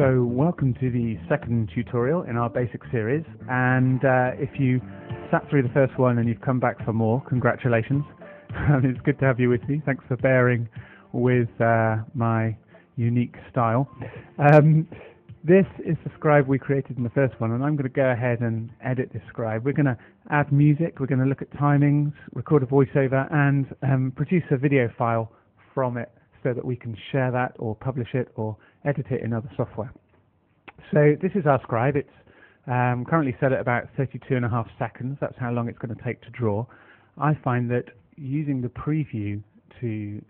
So welcome to the second tutorial in our basic series, and if you sat through the first one and you've come back for more, congratulations. It's good to have you with me. Thanks for bearing with my unique style. This is the scribe we created in the first one, and I'm going to go ahead and edit this scribe. We're going to add music, we're going to look at timings, record a voiceover, and produce a video file from it so that we can share that or publish it or edit it in other software. So this is our scribe. It's currently set at about 32.5 seconds. That's how long it's going to take to draw. I find that using the preview to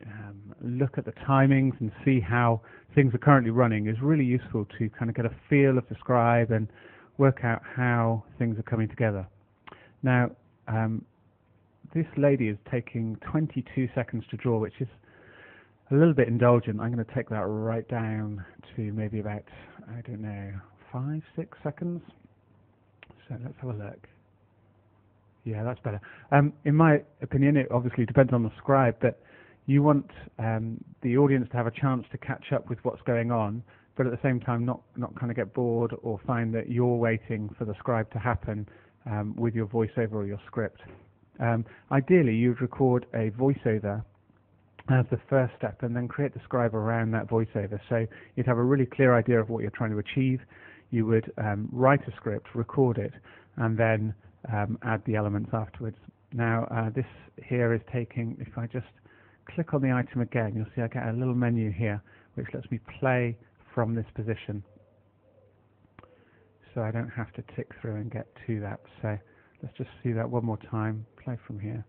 look at the timings and see how things are currently running is really useful to kind of get a feel of the scribe and work out how things are coming together. Now, this lady is taking 22 seconds to draw, which is a little bit indulgent. I'm going to take that right down to maybe about, I don't know, 5-6 seconds. So let's have a look. Yeah, that's better. In my opinion, it obviously depends on the scribe, but you want the audience to have a chance to catch up with what's going on, but at the same time not kind of get bored or find that you're waiting for the scribe to happen with your voiceover or your script. Ideally, you'd record a voiceover as the first step and then create the scribe around that voiceover. So you'd have a really clear idea of what you're trying to achieve. You would write a script, record it, and then add the elements afterwards. Now this here is taking, if I just click on the item again, you'll see I get a little menu here which lets me play from this position. So I don't have to tick through and get to that. So let's just see that one more time, play from here.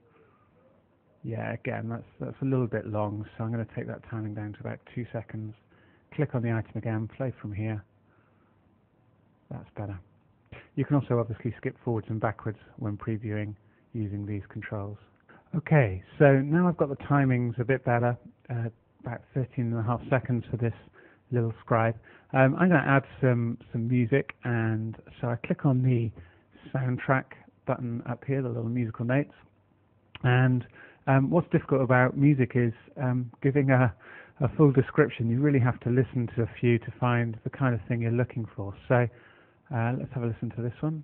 Yeah, again, that's a little bit long, so I'm going to take that timing down to about 2 seconds. Click on the item again, play from here. That's better. You can also obviously skip forwards and backwards when previewing using these controls. Okay, so now I've got the timings a bit better, about 13.5 seconds for this little scribe. I'm going to add some music, and so I click on the soundtrack button up here, the little musical notes, and what's difficult about music is giving a full description. You really have to listen to a few to find the kind of thing you're looking for. So let's have a listen to this one.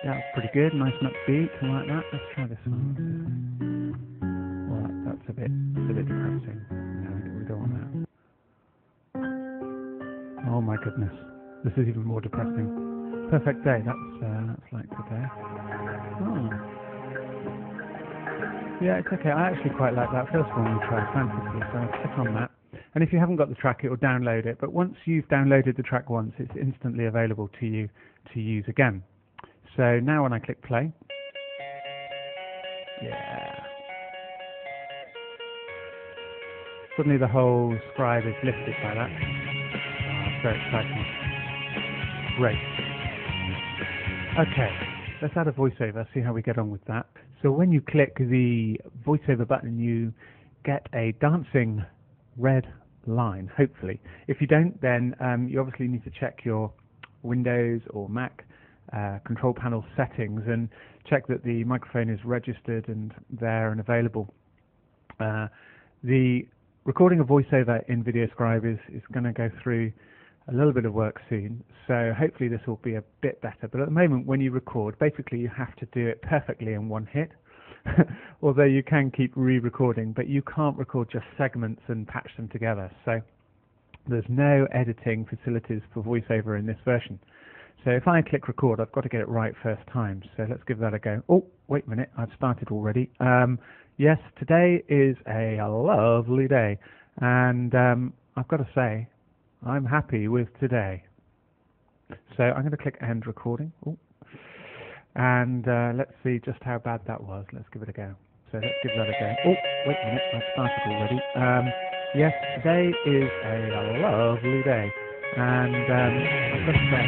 Yeah, that's pretty good, nice and upbeat, I like that. Let's try this one. Well, that's a bit depressing. No, we don't want that. Oh my goodness, this is even more depressing. Perfect Day, that's like today. Oh. Yeah, it's okay. I actually quite like that first one we tried, Fantasy, so I'll click on that. And if you haven't got the track, it will download it. But once you've downloaded the track once, it's instantly available to you to use again. So now when I click play, yeah, suddenly the whole scribe is lifted by that. Oh, it's very exciting. Great. Okay, let's add a voiceover, see how we get on with that. So when you click the voiceover button, you get a dancing red line, hopefully. If you don't, then you obviously need to check your Windows or Mac control panel settings and check that the microphone is registered and there and available. The recording a voiceover in VideoScribe is going to go through a little bit of work soon, so hopefully this will be a bit better. But at the moment, when you record, basically you have to do it perfectly in one hit. Although you can keep re-recording, but you can't record just segments and patch them together. So there's no editing facilities for voiceover in this version. So if I click record, I've got to get it right first time. So let's give that a go. Oh, wait a minute, I've started already. Yes, today is a lovely day, and I've got to say, I'm happy with today. So I'm going to click end recording. Ooh. And let's see just how bad that was. Let's give it a go. So let's give that a go. Oh, wait a minute, I've started already. Yes, today is a lovely day, and I've got to say,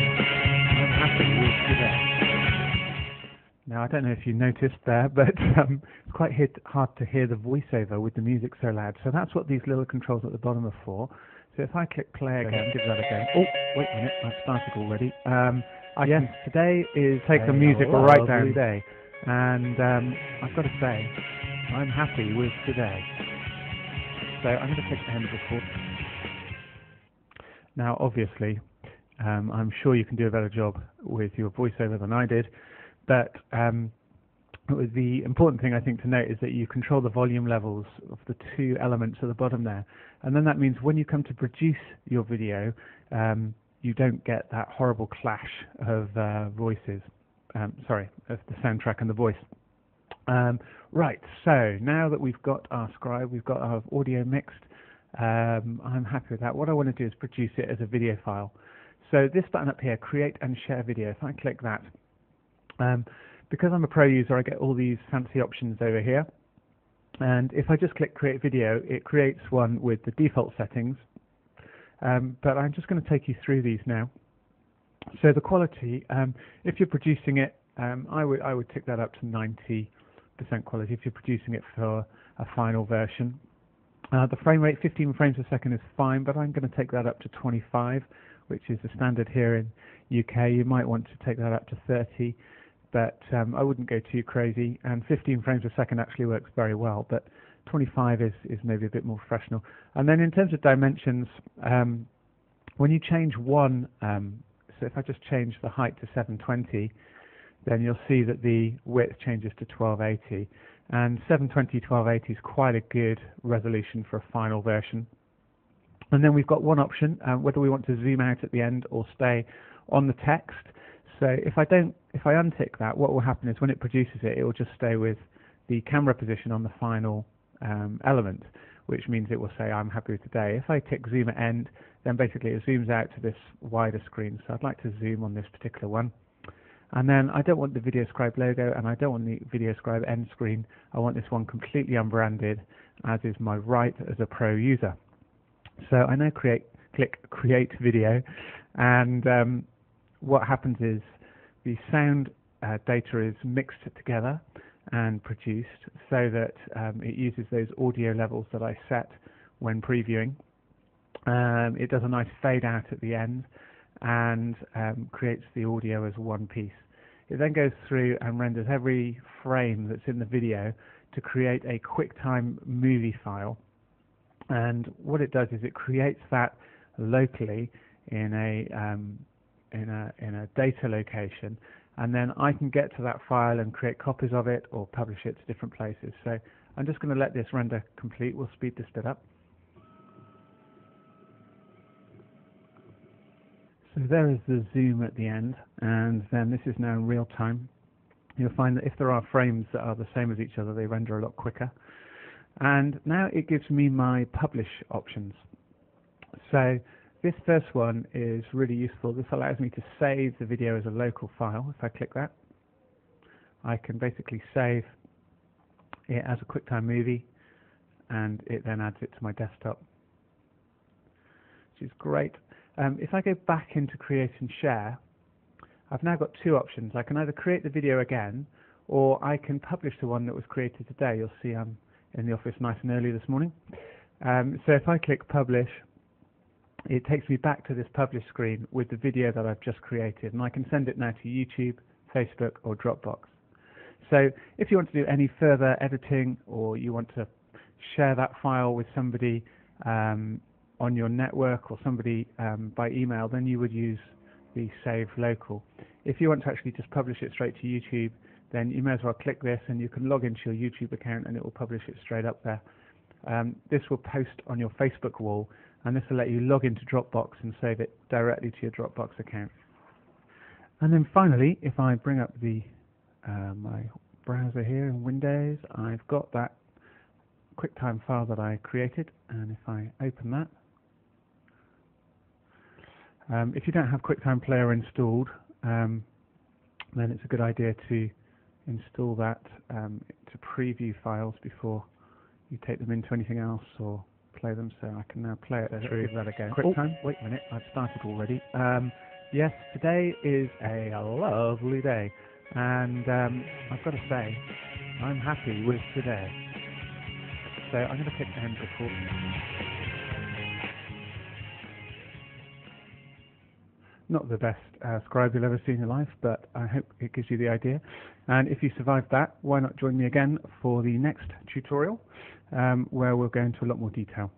I'm happy with today. Now, I don't know if you noticed there, but it's quite hard to hear the voiceover with the music so loud. So that's what these little controls at the bottom are for. So if I click play again, give that a go. Oh, wait a minute, I've started already. Yes, today is take the music right down today, and I've got to say, I'm happy with today. So I'm going to click end record. Now obviously I'm sure you can do a better job with your voiceover than I did, but the important thing I think to note is that you control the volume levels of the two elements at the bottom there, and then that means when you come to produce your video you don't get that horrible clash of voices, of the soundtrack and the voice. Right, so now that we've got our scribe, we've got our audio mixed, I'm happy with that. What I want to do is produce it as a video file. So this button up here, create and share video, if I click that, because I'm a pro user I get all these fancy options over here, and if I just click create video it creates one with the default settings, but I'm just going to take you through these now. So the quality, if you're producing it, I would tick that up to 90% quality if you're producing it for a final version. The frame rate, 15 frames a second is fine, but I'm going to take that up to 25, which is the standard here in UK. You might want to take that up to 30, but I wouldn't go too crazy, and 15 frames a second actually works very well, but 25 is maybe a bit more professional. And then in terms of dimensions, when you change one, so if I just change the height to 720, then you'll see that the width changes to 1280, and 720 1280 is quite a good resolution for a final version. And then we've got one option, whether we want to zoom out at the end or stay on the text. So if I untick that, what will happen is when it produces it, it will just stay with the camera position on the final element, which means it will say I'm happy with today. If I tick zoom at end, then basically it zooms out to this wider screen. So I'd like to zoom on this particular one. And then I don't want the Video Scribe logo, and I don't want the Video Scribe end screen. I want this one completely unbranded, as is my right as a pro user. So I now click create video, and what happens is the sound data is mixed together and produced so that it uses those audio levels that I set when previewing. It does a nice fade out at the end and creates the audio as one piece. It then goes through and renders every frame that's in the video to create a QuickTime movie file. And what it does is it creates that locally in a data location, and then I can get to that file and create copies of it or publish it to different places. So I'm just going to let this render complete. We'll speed this bit up. So there is the zoom at the end, and then this is now in real time. You'll find that if there are frames that are the same as each other, they render a lot quicker. And now it gives me my publish options. So this first one is really useful. This allows me to save the video as a local file. If I click that, I can basically save it as a QuickTime movie, and it then adds it to my desktop, which is great. If I go back into create and share, I've now got two options. I can either create the video again, or I can publish the one that was created today. You'll see I'm in the office nice and early this morning. So if I click publish, it takes me back to this publish screen with the video that I've just created, and I can send it now to YouTube, Facebook or Dropbox. So if you want to do any further editing, or you want to share that file with somebody on your network or somebody by email, then you would use the save local. If you want to actually just publish it straight to YouTube, then you may as well click this and you can log into your YouTube account and it will publish it straight up there. This will post on your Facebook wall, and this will let you log into Dropbox and save it directly to your Dropbox account. And then finally, if I bring up the my browser here in Windows, I've got that QuickTime file that I created, and if I open that, if you don't have QuickTime Player installed, then it's a good idea to install that to preview files before you take them into anything else or play them. So I can now play it through that again. QuickTime. Wait a minute, I've started already. Yes, today is a lovely day, and I've got to say, I'm happy with today. So I'm going to click end record. Not the best scribe you'll ever see in your life, but I hope it gives you the idea. And if you survived that, why not join me again for the next tutorial, where we'll go into a lot more detail.